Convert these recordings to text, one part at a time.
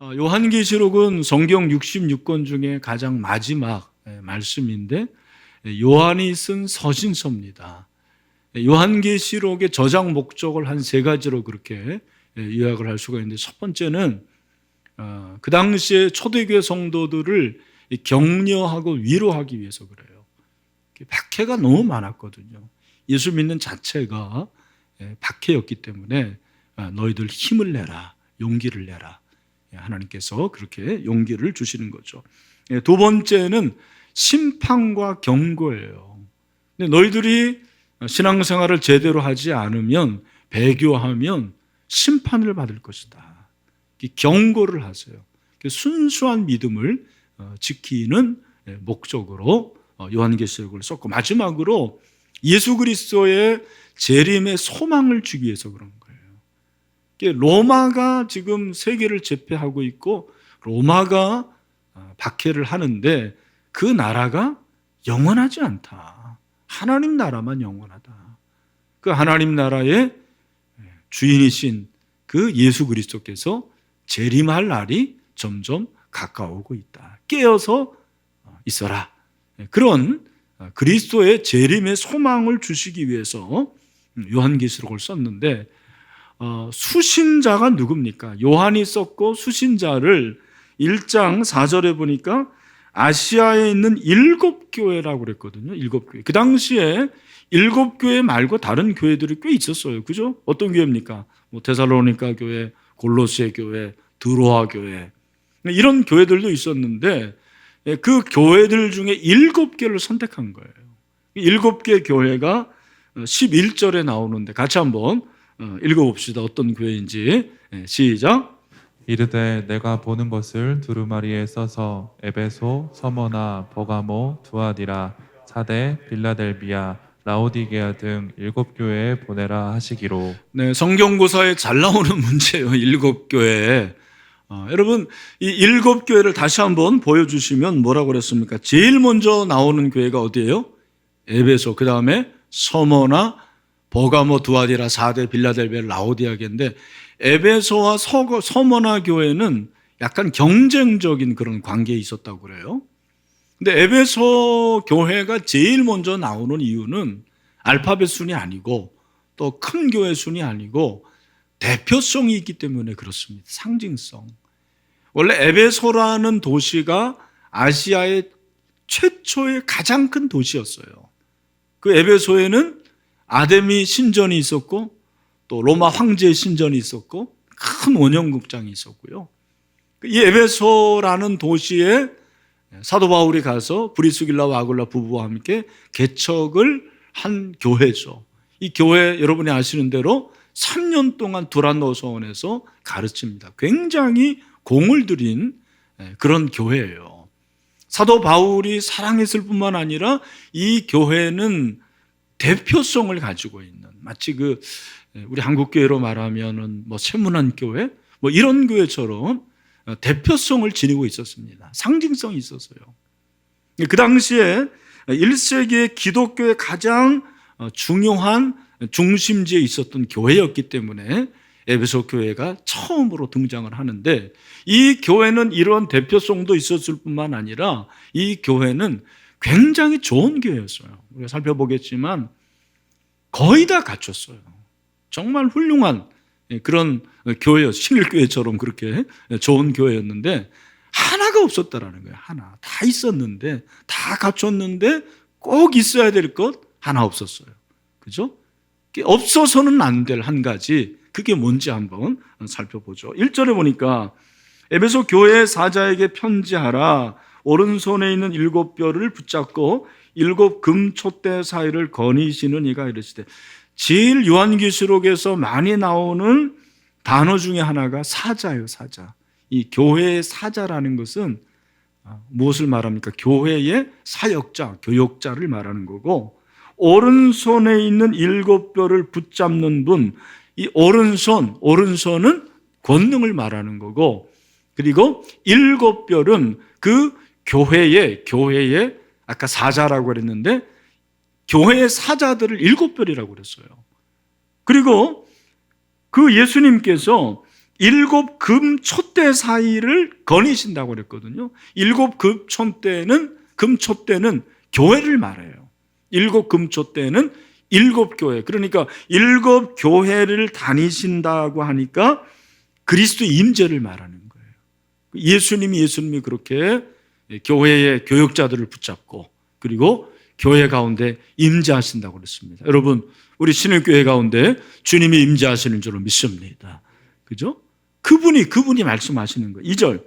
요한계시록은 성경 66권 중에 가장 마지막 말씀인데 요한이 쓴 서신서입니다. 요한계시록의 저장 목적을 한 세 가지로 그렇게 요약을 할 수가 있는데, 첫 번째는 그 당시에 초대교회 성도들을 격려하고 위로하기 위해서 그래요. 박해가 너무 많았거든요. 예수 믿는 자체가 박해였기 때문에 너희들 힘을 내라, 용기를 내라. 하나님께서 그렇게 용기를 주시는 거죠. 두 번째는 심판과 경고예요. 근데 너희들이 신앙생활을 제대로 하지 않으면, 배교하면 심판을 받을 것이다. 경고를 하세요. 순수한 믿음을 지키는 목적으로 요한계시록을 썼고, 마지막으로 예수 그리스도의 재림의 소망을 주기 위해서 그런 거예요. 로마가 지금 세계를 제패하고 있고 로마가 박해를 하는데 그 나라가 영원하지 않다. 하나님 나라만 영원하다. 그 하나님 나라의 주인이신 그 예수 그리스도께서 재림할 날이 점점 가까워오고 있다. 깨어서 있어라. 그런 그리스도의 재림의 소망을 주시기 위해서 요한계시록을 썼는데, 수신자가 누굽니까? 요한이 썼고 수신자를 1장 4절에 보니까 아시아에 있는 7교회라고 그랬거든요. 7교회. 그 당시에 7교회 말고 다른 교회들이 꽤 있었어요. 그죠? 어떤 교회입니까? 데살로니가 교회, 골로새 교회, 드로아 교회, 이런 교회들도 있었는데 그 교회들 중에 7개를 선택한 거예요. 7개 교회가 11절에 나오는데 같이 한번 읽어봅시다. 어떤 교회인지. 시작. 이르되 내가 보는 것을 두루마리에 써서 에베소, 서머나, 버가모, 두아디라, 사대, 빌라델비아, 라오디게아 등 7교회에 보내라 하시기로. 네, 성경고사에 잘 나오는 문제예요. 7교회. 여러분, 이 7교회를 다시 한번 보여주시면 뭐라고 그랬습니까? 제일 먼저 나오는 교회가 어디예요? 에베소, 그 다음에 서머나, 버가모, 두아디라, 사대, 빌라델비아, 라오디게아인데, 에베소와 서머나 교회는 약간 경쟁적인 그런 관계에 있었다고 그래요. 근데 에베소 교회가 제일 먼저 나오는 이유는 알파벳 순이 아니고 또 큰 교회 순이 아니고 대표성이 있기 때문에 그렇습니다. 상징성. 원래 에베소라는 도시가 아시아의 최초의 가장 큰 도시였어요. 그 에베소에는 아데미 신전이 있었고 또 로마 황제의 신전이 있었고 큰 원형극장이 있었고요. 이 에베소라는 도시에 사도 바울이 가서 브리스길라와 아굴라 부부와 함께 개척을 한 교회죠. 이 교회 여러분이 아시는 대로 3년 동안 두란노서원에서 가르칩니다. 굉장히 공을 들인 그런 교회예요. 사도 바울이 사랑했을 뿐만 아니라 이 교회는 대표성을 가지고 있는, 마치 우리 한국교회로 말하면은 세문안교회 이런 교회처럼 대표성을 지니고 있었습니다. 상징성이 있었어요. 그 당시에 1세기의 기독교의 가장 중요한 중심지에 있었던 교회였기 때문에 에베소 교회가 처음으로 등장을 하는데, 이 교회는 이런 대표성도 있었을 뿐만 아니라 이 교회는 굉장히 좋은 교회였어요. 우리가 살펴보겠지만 거의 다 갖췄어요. 정말 훌륭한 그런 교회였어요. 신일교회처럼 그렇게 좋은 교회였는데 하나가 없었다라는 거예요. 하나. 다 있었는데, 다 갖췄는데 꼭 있어야 될 것 하나 없었어요. 그죠? 없어서는 안 될 한 가지, 그게 뭔지 한번 살펴보죠. 1절에 보니까 에베소 교회 사자에게 편지하라. 오른손에 있는 7뼈를 붙잡고 7 금촛대 사이를 거니시는 이가 이르시되. 제일 요한계시록에서 많이 나오는 단어 중에 하나가 사자예요. 사자. 이 교회의 사자라는 것은 무엇을 말합니까? 교회의 사역자, 교역자를 말하는 거고, 오른손에 있는 7뼈를 붙잡는 분, 이 오른손은 권능을 말하는 거고, 그리고 7뼈는 그 교회의 아까 사자라고 그랬는데 교회의 사자들을 7별이라고 그랬어요. 그리고 그 예수님께서 일곱 금촛대 사이를 거니신다고 그랬거든요. 일곱 금촛대는 교회를 말해요. 일곱 금촛대는 일곱 교회. 그러니까 일곱 교회를 다니신다고 하니까 그리스도 임재를 말하는 거예요. 예수님이 그렇게 교회의 교역자들을 붙잡고 그리고 교회 가운데 임재하신다고 그랬습니다. 여러분, 우리 신일교회 가운데 주님이 임재하시는 줄로 믿습니다. 그죠? 그분이 말씀하시는 거예요. 2절.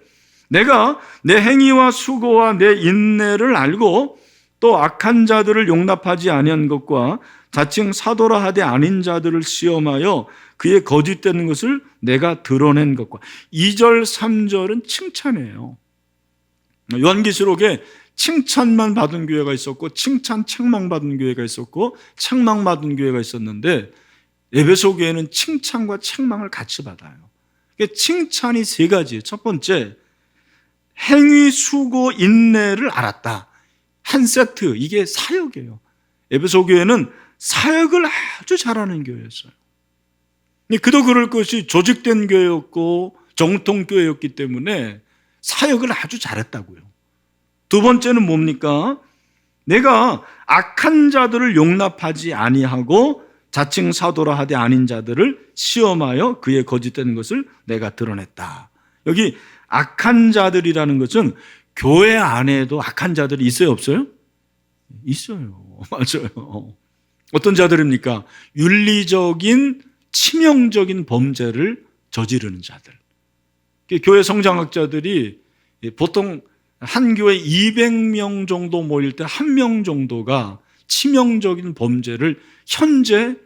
내가 내 행위와 수고와 내 인내를 알고 또 악한 자들을 용납하지 아니한 것과 자칭 사도라 하되 아닌 자들을 시험하여 그의 거짓되는 것을 내가 드러낸 것과 2절, 3절은 칭찬이에요. 요한계시록에 칭찬만 받은 교회가 있었고 칭찬 책망받은 교회가 있었고 책망받은 교회가 있었는데 에베소 교회는 칭찬과 책망을 같이 받아요. 칭찬이 세 가지예요. 첫 번째, 행위, 수고, 인내를 알았다. 한 세트, 이게 사역이에요. 에베소 교회는 사역을 아주 잘하는 교회였어요. 그도 그럴 것이 조직된 교회였고 정통교회였기 때문에 사역을 아주 잘했다고요. 두 번째는 뭡니까? 내가 악한 자들을 용납하지 아니하고 자칭 사도라 하되 아닌 자들을 시험하여 그의 거짓되는 것을 내가 드러냈다. 여기 악한 자들이라는 것은 교회 안에도 악한 자들이 있어요, 없어요? 있어요. 맞아요. 어떤 자들입니까? 윤리적인 치명적인 범죄를 저지르는 자들. 교회 성장학자들이 보통 한 교회 200명 정도 모일 때 1명 정도가 치명적인 범죄를 현재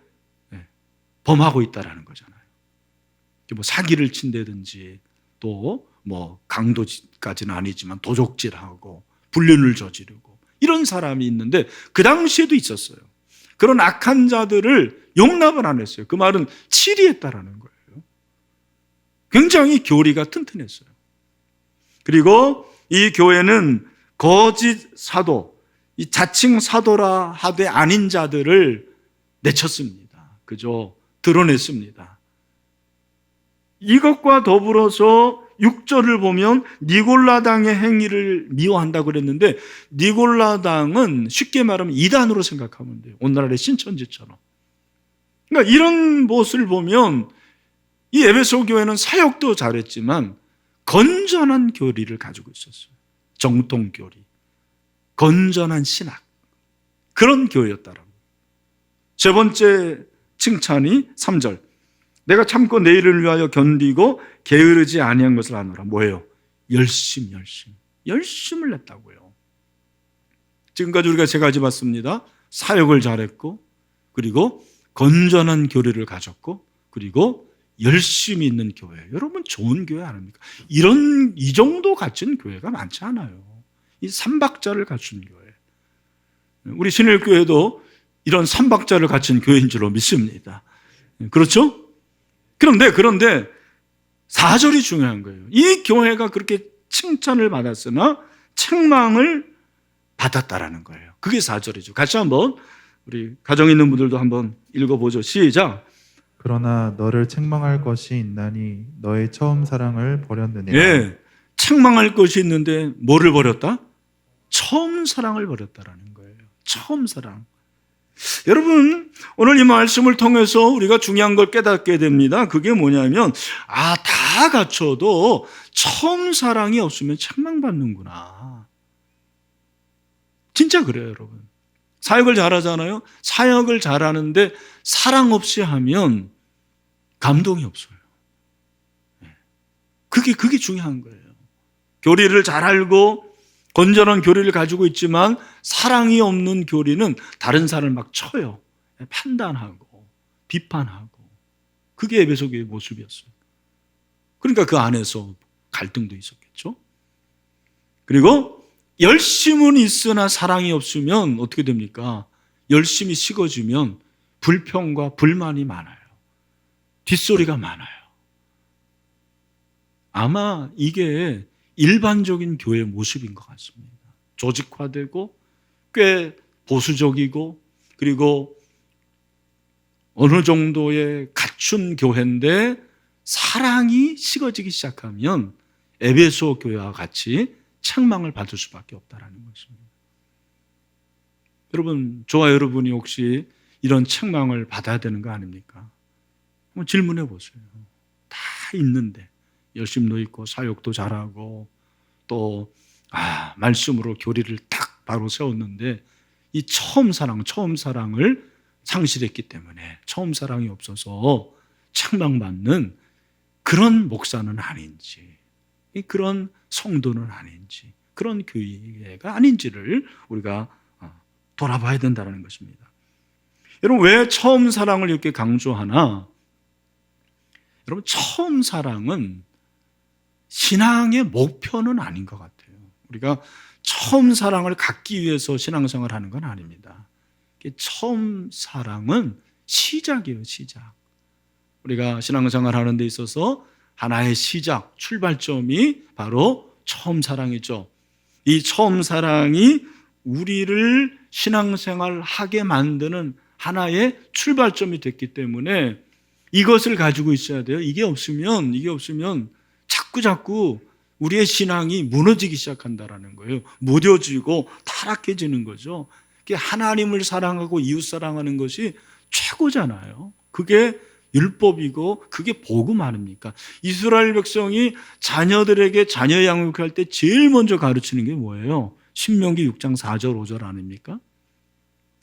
범하고 있다는 거잖아요. 뭐 사기를 친다든지 또 뭐 강도까지는 아니지만 도적질하고 불륜을 저지르고 이런 사람이 있는데 그 당시에도 있었어요. 그런 악한 자들을 용납을 안 했어요. 그 말은 치리했다라는 거예요. 굉장히 교리가 튼튼했어요. 그리고 이 교회는 거짓 사도, 이 자칭 사도라 하되 아닌 자들을 내쳤습니다. 그죠? 드러냈습니다. 이것과 더불어서 6절을 보면 니골라당의 행위를 미워한다고 그랬는데 니골라당은 쉽게 말하면 이단으로 생각하면 돼요. 오늘날의 신천지처럼. 그러니까 이런 모습을 보면 이 에베소 교회는 사역도 잘했지만 건전한 교리를 가지고 있었어요. 정통교리, 건전한 신학, 그런 교회였다라고. 세 번째 칭찬이 3절. 내가 참고 내일을 위하여 견디고 게으르지 아니한 것을 아노라. 뭐예요? 열심을 냈다고요. 지금까지 우리가 세 가지 봤습니다. 사역을 잘했고, 그리고 건전한 교리를 가졌고, 그리고 열심히 있는 교회. 여러분 좋은 교회 아닙니까? 이 정도 갖춘 교회가 많지 않아요. 이 삼박자를 갖춘 교회. 우리 신일교회도 이런 삼박자를 갖춘 교회인 줄로 믿습니다. 그렇죠? 그런데 4절이 중요한 거예요. 이 교회가 그렇게 칭찬을 받았으나 책망을 받았다라는 거예요. 그게 4절이죠. 같이 한번 우리 가정 있는 분들도 한번 읽어보죠. 시작. 그러나 너를 책망할 것이 있나니 너의 처음 사랑을 버렸느니라. 예, 책망할 것이 있는데 뭐를 버렸다? 처음 사랑을 버렸다라는 거예요. 처음 사랑. 여러분, 오늘 이 말씀을 통해서 우리가 중요한 걸 깨닫게 됩니다. 그게 뭐냐면 다 갖춰도 처음 사랑이 없으면 책망받는구나. 진짜 그래요, 여러분. 사역을 잘하잖아요. 사역을 잘하는데 사랑 없이 하면 감동이 없어요. 그게 중요한 거예요. 교리를 잘 알고 건전한 교리를 가지고 있지만 사랑이 없는 교리는 다른 사람을 막 쳐요. 판단하고 비판하고. 그게 에베소 교회의 모습이었어요. 그러니까 그 안에서 갈등도 있었겠죠. 그리고 열심은 있으나 사랑이 없으면 어떻게 됩니까? 열심히 식어지면 불평과 불만이 많아요. 뒷소리가 많아요. 아마 이게 일반적인 교회 모습인 것 같습니다. 조직화되고 꽤 보수적이고 그리고 어느 정도의 갖춘 교회인데 사랑이 식어지기 시작하면 에베소 교회와 같이 책망을 받을 수밖에 없다는 것입니다. 여러분, 저와 여러분이 혹시 이런 책망을 받아야 되는 거 아닙니까? 한번 질문해 보세요. 다 있는데 열심도 있고 사역도 잘하고 또 말씀으로 교리를 딱 바로 세웠는데 이 처음 사랑을 상실했기 때문에 처음 사랑이 없어서 책망받는 그런 목사는 아닌지, 그런 성도는 아닌지, 그런 교회가 아닌지를 우리가 돌아봐야 된다는 것입니다. 여러분, 왜 처음 사랑을 이렇게 강조하나? 여러분, 처음 사랑은 신앙의 목표는 아닌 것 같아요. 우리가 처음 사랑을 갖기 위해서 신앙생활을 하는 건 아닙니다. 처음 사랑은 시작이에요, 시작. 우리가 신앙생활 하는 데 있어서 하나의 시작, 출발점이 바로 처음 사랑이죠. 이 처음 사랑이 우리를 신앙생활 하게 만드는 하나의 출발점이 됐기 때문에 이것을 가지고 있어야 돼요. 이게 없으면 자꾸 우리의 신앙이 무너지기 시작한다라는 거예요. 무뎌지고 타락해지는 거죠. 하나님을 사랑하고 이웃 사랑하는 것이 최고잖아요. 그게 율법이고 그게 복음 아닙니까? 이스라엘 백성이 자녀들에게 자녀 양육할 때 제일 먼저 가르치는 게 뭐예요? 신명기 6장 4절 5절 아닙니까?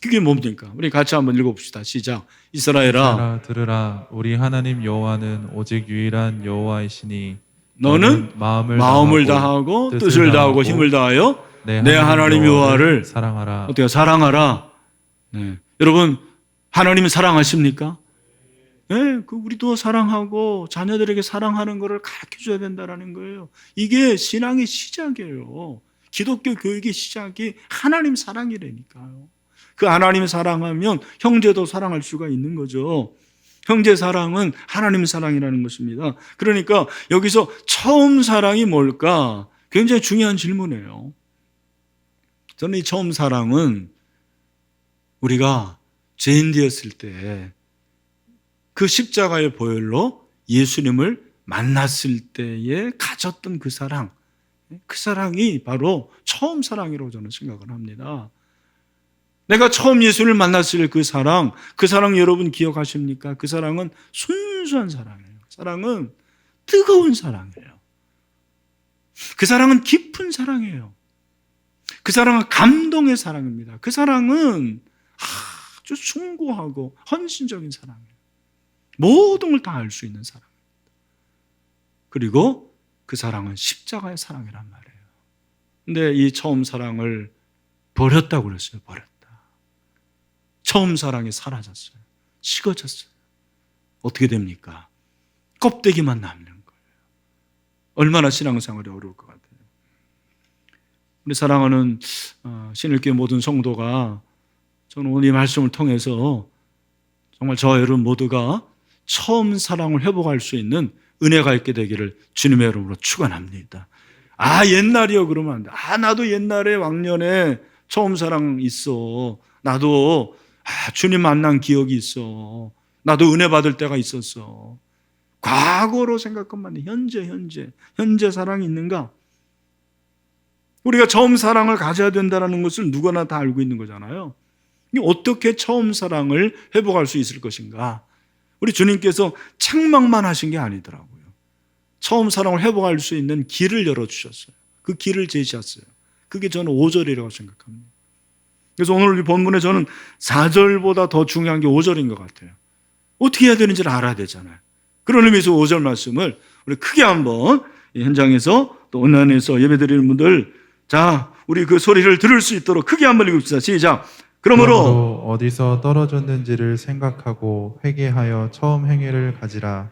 그게 뭡니까? 우리 같이 한번 읽어봅시다. 시작. 이스라엘아, 들으라. 우리 하나님 여호와는 오직 유일한 여호와이시니 너는 마음을 다하고 뜻을 다하고 힘을 다하여 내 하나님 여호와를 사랑하라. 어때요? 사랑하라. 네. 여러분, 하나님 사랑하십니까? 네, 우리도 사랑하고 자녀들에게 사랑하는 것을 가르쳐줘야 된다는 거예요. 이게 신앙의 시작이에요. 기독교 교육의 시작이 하나님 사랑이라니까요. 그 하나님 사랑하면 형제도 사랑할 수가 있는 거죠. 형제 사랑은 하나님 사랑이라는 것입니다. 그러니까 여기서 처음 사랑이 뭘까? 굉장히 중요한 질문이에요. 저는 이 처음 사랑은 우리가 죄인 되었을 때 그 십자가의 보혈로 예수님을 만났을 때에 가졌던 그 사랑이 바로 처음 사랑이라고 저는 생각을 합니다. 내가 처음 예수를 만났을 그 사랑 여러분 기억하십니까? 그 사랑은 순수한 사랑이에요. 사랑은 뜨거운 사랑이에요. 그 사랑은 깊은 사랑이에요. 그 사랑은 감동의 사랑입니다. 그 사랑은 아주 숭고하고 헌신적인 사랑이에요. 모든 걸 다 알 수 있는 사랑입니다. 그리고 그 사랑은 십자가의 사랑이란 말이에요. 근데 이 처음 사랑을 버렸다고 그랬어요. 버렸다. 처음 사랑이 사라졌어요. 식어졌어요. 어떻게 됩니까? 껍데기만 남는 거예요. 얼마나 신앙생활이 어려울 것 같아요. 우리 사랑하는 신일교회 모든 성도가 저는 오늘 이 말씀을 통해서 정말 저와 여러분 모두가 처음 사랑을 회복할 수 있는 은혜가 있게 되기를 주님의 이름으로 축원합니다. 옛날이요 그러면 안 돼. 나도 옛날에 왕년에 처음 사랑 있어. 나도 주님 만난 기억이 있어. 나도 은혜 받을 때가 있었어. 과거로 생각하면 안 돼. 현재 사랑이 있는가? 우리가 처음 사랑을 가져야 된다는 것을 누구나 다 알고 있는 거잖아요. 어떻게 처음 사랑을 회복할 수 있을 것인가? 우리 주님께서 책망만 하신 게 아니더라고요. 처음 사랑을 회복할 수 있는 길을 열어주셨어요. 그 길을 제시했어요. 그게 저는 5절이라고 생각합니다. 그래서 오늘 이 본문에 저는 4절보다 더 중요한 게 5절인 것 같아요. 어떻게 해야 되는지를 알아야 되잖아요. 그런 의미에서 5절 말씀을 우리 크게 한번 현장에서 또 온라인에서 예배드리는 분들, 자, 우리 그 소리를 들을 수 있도록 크게 한번 읽읍시다. 시작. 그러므로 어디서 떨어졌는지를 생각하고 회개하여 처음 행위를 가지라.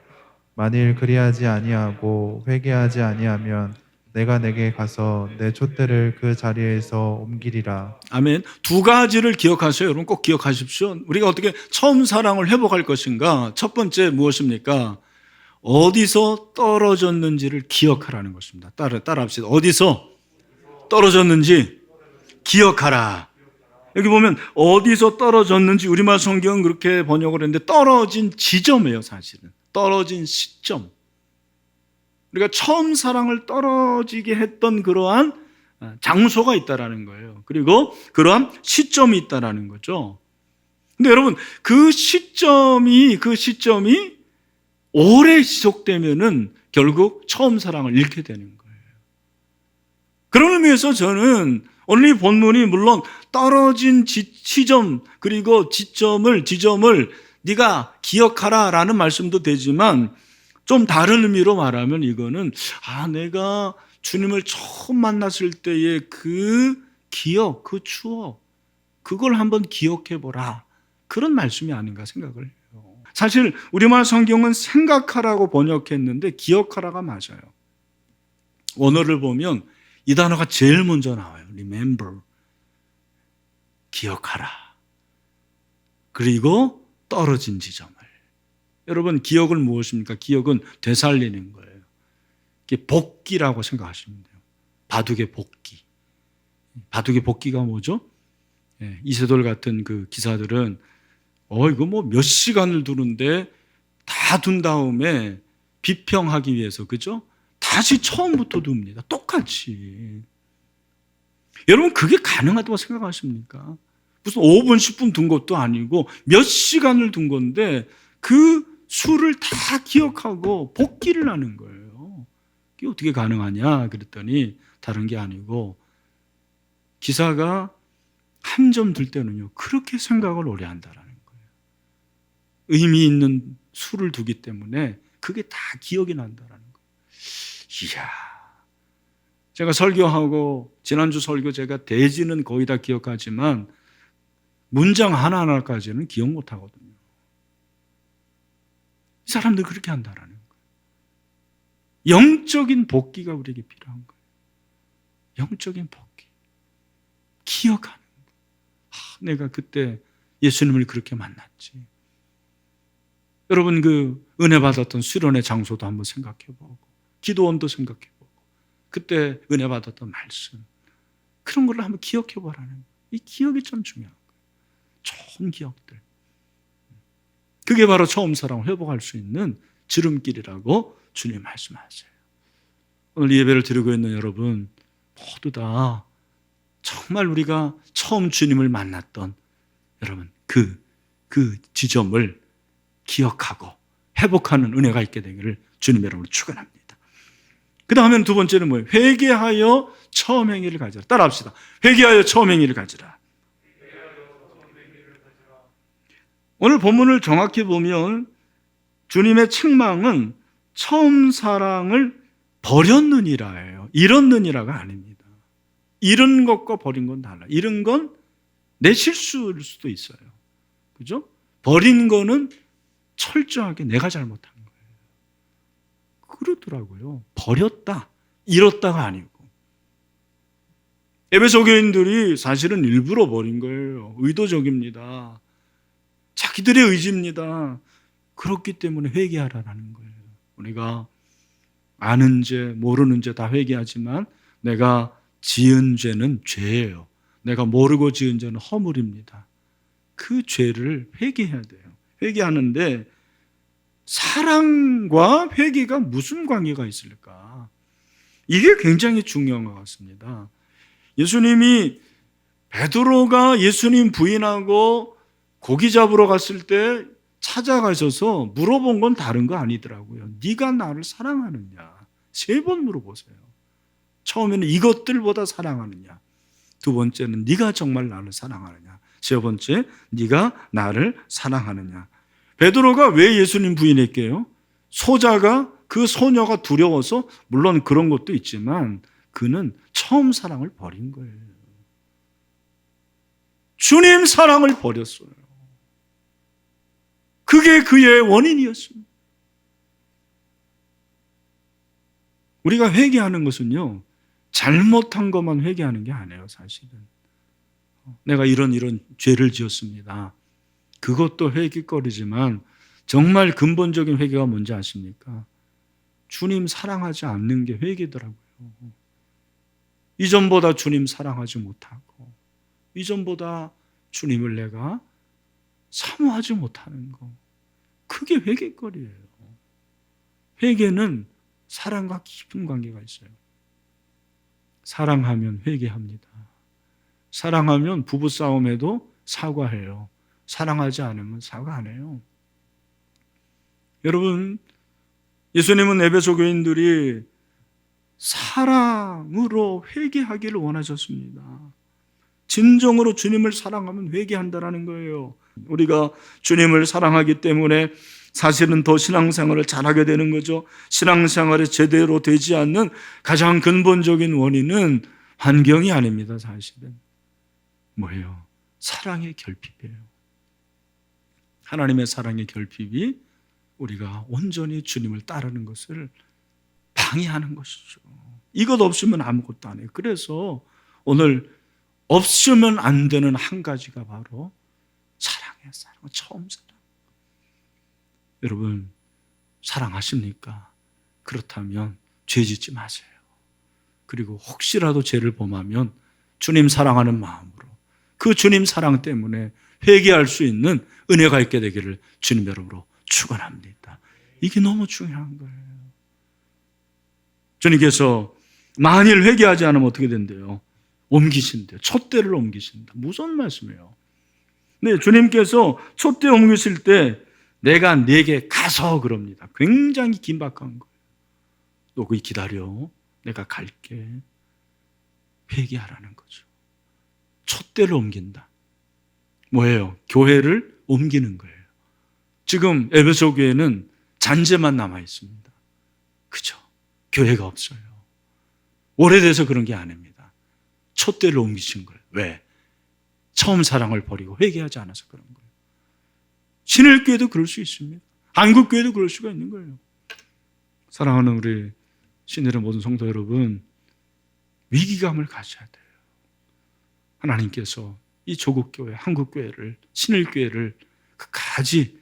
만일 그리하지 아니하고 회개하지 아니하면 내가 내게 가서 내 촛대를 그 자리에서 옮기리라. 아멘. 두 가지를 기억하세요. 여러분 꼭 기억하십시오. 우리가 어떻게 처음 사랑을 회복할 것인가? 첫 번째 무엇입니까? 어디서 떨어졌는지를 기억하라는 것입니다. 따라합시다. 어디서 떨어졌는지 기억하라. 여기 보면 어디서 떨어졌는지 우리말 성경은 그렇게 번역을 했는데 떨어진 지점이에요. 사실은 떨어진 시점. 우리가 처음 사랑을 떨어지게 했던 그러한 장소가 있다라는 거예요. 그리고 그러한 시점이 있다라는 거죠. 근데 여러분, 그 시점이 오래 지속되면은 결국 처음 사랑을 잃게 되는 거예요. 그런 의미에서 저는 오늘 이 본문이 물론 떨어진 시점 그리고 지점을 네가 기억하라라는 말씀도 되지만 좀 다른 의미로 말하면 이거는 내가 주님을 처음 만났을 때의 그 기억, 그 추억, 그걸 한번 기억해 보라. 그런 말씀이 아닌가 생각을 해요. 사실 우리말 성경은 생각하라고 번역했는데 기억하라가 맞아요. 원어를 보면 이 단어가 제일 먼저 나와요. remember. 기억하라. 그리고 떨어진 지점을. 여러분, 기억은 무엇입니까? 기억은 되살리는 거예요. 이게 복기라고 생각하시면 돼요. 바둑의 복기. 바둑의 복기가 뭐죠? 이세돌 같은 그 기사들은 이거 뭐 몇 시간을 두는데 다 둔 다음에 비평하기 위해서, 그죠? 다시 처음부터 둡니다. 똑같이. 여러분, 그게 가능하다고 생각하십니까? 무슨 5분, 10분 둔 것도 아니고 몇 시간을 둔 건데 그 수를 다 기억하고 복기를 하는 거예요. 그게 어떻게 가능하냐? 그랬더니 다른 게 아니고 기사가 한 점 들 때는요, 그렇게 생각을 오래 한다라는 거예요. 의미 있는 수를 두기 때문에 그게 다 기억이 난다라는 거예요. 이야. 제가 설교하고 지난주 설교 제가 대지는 거의 다 기억하지만 문장 하나하나까지는 기억 못 하거든요. 이 사람들 그렇게 한다라는 거예요. 영적인 복기가 우리에게 필요한 거예요. 영적인 복기. 기억하는 거예요. 내가 그때 예수님을 그렇게 만났지. 여러분, 그 은혜 받았던 수련의 장소도 한번 생각해보고 기도원도 생각해보고 그때 은혜 받았던 말씀, 그런 걸 한번 기억해보라는 거예요. 이 기억이 참 중요한 거예요. 좋은 기억들. 그게 바로 처음 사랑을 회복할 수 있는 지름길이라고 주님 말씀하세요. 오늘 예배를 드리고 있는 여러분 모두 다 정말 우리가 처음 주님을 만났던 여러분 그 지점을 기억하고 회복하는 은혜가 있게 되기를 주님의 이름으로 축원합니다. 그 다음에는 두 번째는 뭐예요? 회개하여 처음 행위를 가지라. 따라합시다. 회개하여 처음 행위를 가지라. 오늘 본문을 정확히 보면 주님의 책망은 처음 사랑을 버렸느니라예요. 잃었느니라가 아닙니다. 잃은 것과 버린 건 달라. 잃은 건 내 실수일 수도 있어요. 그죠? 버린 거는 철저하게 내가 잘못한 거예요. 그러더라고요. 버렸다, 잃었다가 아니고. 에베소 교인들이 사실은 일부러 버린 거예요. 의도적입니다. 자기들의 의지입니다. 그렇기 때문에 회개하라는 거예요. 우리가 아는 죄, 모르는 죄 다 회개하지만 내가 지은 죄는 죄예요. 내가 모르고 지은 죄는 허물입니다. 그 죄를 회개해야 돼요. 회개하는데 사랑과 회개가 무슨 관계가 있을까? 이게 굉장히 중요한 것 같습니다. 예수님이 베드로가 예수님 부인하고 고기 잡으러 갔을 때 찾아가셔서 물어본 건 다른 거 아니더라고요. 네가 나를 사랑하느냐? 3번 물어보세요. 처음에는 이것들보다 사랑하느냐? 두 번째는 네가 정말 나를 사랑하느냐? 세 번째, 네가 나를 사랑하느냐? 베드로가 왜 예수님 부인했게요? 소자가 그 소녀가 두려워서, 물론 그런 것도 있지만 그는 처음 사랑을 버린 거예요. 주님 사랑을 버렸어요. 그게 그의 원인이었습니다. 우리가 회개하는 것은요, 잘못한 것만 회개하는 게 아니에요, 사실은. 내가 이런 죄를 지었습니다. 그것도 회개거리지만 정말 근본적인 회개가 뭔지 아십니까? 주님 사랑하지 않는 게 회개더라고요. 이전보다 주님 사랑하지 못하고, 이전보다 주님을 내가 사모하지 못하는 거, 그게 회개거리예요. 회개는 사랑과 깊은 관계가 있어요. 사랑하면 회개합니다. 사랑하면 부부싸움에도 사과해요. 사랑하지 않으면 사과 안 해요. 여러분, 예수님은 에베소 교인들이 사랑으로 회개하기를 원하셨습니다. 진정으로 주님을 사랑하면 회개한다라는 거예요. 우리가 주님을 사랑하기 때문에 사실은 더 신앙생활을 잘하게 되는 거죠. 신앙생활이 제대로 되지 않는 가장 근본적인 원인은 환경이 아닙니다. 사실은 뭐예요? 사랑의 결핍이에요. 하나님의 사랑의 결핍이 우리가 온전히 주님을 따르는 것을 방해하는 것이죠. 이것 없으면 아무것도 안 해요. 그래서 오늘 없으면 안 되는 한 가지가 바로 사랑이에요. 사랑. 처음 사랑. 여러분, 사랑하십니까? 그렇다면 죄 짓지 마세요. 그리고 혹시라도 죄를 범하면 주님 사랑하는 마음으로 그 주님 사랑 때문에 회개할 수 있는 은혜가 있게 되기를 주님 여러분으로 축원합니다. 이게 너무 중요한 거예요. 주님께서 만일 회개하지 않으면 어떻게 된대요? 옮기신대요. 촛대를 옮기신다. 무슨 말씀이에요? 네, 주님께서 촛대 옮기실 때 내가 네게 가서 그럽니다. 굉장히 긴박한 거예요. 너 거기 기다려. 내가 갈게. 회개하라는 거죠. 촛대를 옮긴다. 뭐예요? 교회를 옮기는 거예요. 지금 에베소 교회는 잔재만 남아 있습니다. 그죠? 교회가 없어요. 오래돼서 그런 게 아닙니다. 촛대를 옮기신 거예요. 왜? 처음 사랑을 버리고 회개하지 않아서 그런 거예요. 신일교회도 그럴 수 있습니다. 한국교회도 그럴 수가 있는 거예요. 사랑하는 우리 신일의 모든 성도 여러분, 위기감을 가져야 돼요. 하나님께서 이 조국교회, 한국교회를, 신일교회를 끝까지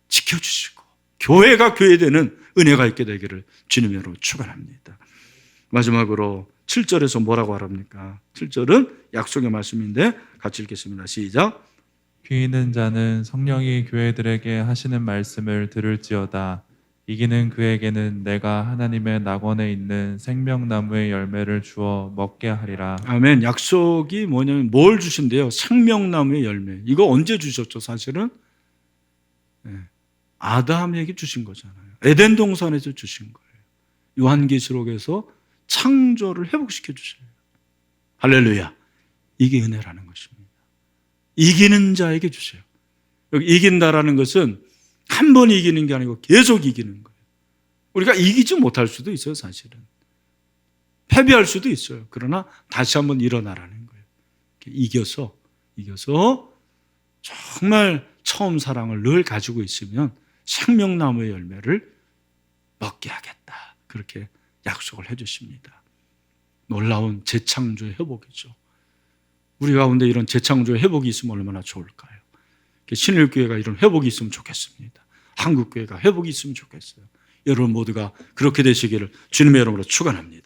지켜주시고 교회가 교회되는 은혜가 있게 되기를 주님 여러분 축원합니다. 마지막으로 7절에서 뭐라고 하랍니까? 7절은 약속의 말씀인데 같이 읽겠습니다. 시작. 귀 있는 자는 성령이 교회들에게 하시는 말씀을 들을지어다. 이기는 그에게는 내가 하나님의 낙원에 있는 생명나무의 열매를 주어 먹게 하리라. 아멘. 약속이 뭐냐면 뭘 주신대요? 생명나무의 열매. 이거 언제 주셨죠? 사실은 아담에게 주신 거잖아요. 에덴 동산에서 주신 거예요. 요한계시록에서 창조를 회복시켜 주셔요. 할렐루야. 이게 은혜라는 것입니다. 이기는 자에게 주세요. 여기 이긴다라는 것은 한 번 이기는 게 아니고 계속 이기는 거예요. 우리가 이기지 못할 수도 있어요. 사실은 패배할 수도 있어요. 그러나 다시 한번 일어나라는 거예요. 이겨서 정말 처음 사랑을 늘 가지고 있으면 생명나무의 열매를 먹게 하겠다. 그렇게 약속을 해주십니다. 놀라운 재창조의 회복이죠. 우리 가운데 이런 재창조의 회복이 있으면 얼마나 좋을까요? 신일교회가 이런 회복이 있으면 좋겠습니다. 한국교회가 회복이 있으면 좋겠어요. 여러분 모두가 그렇게 되시기를 주님의 이름으로 축원합니다.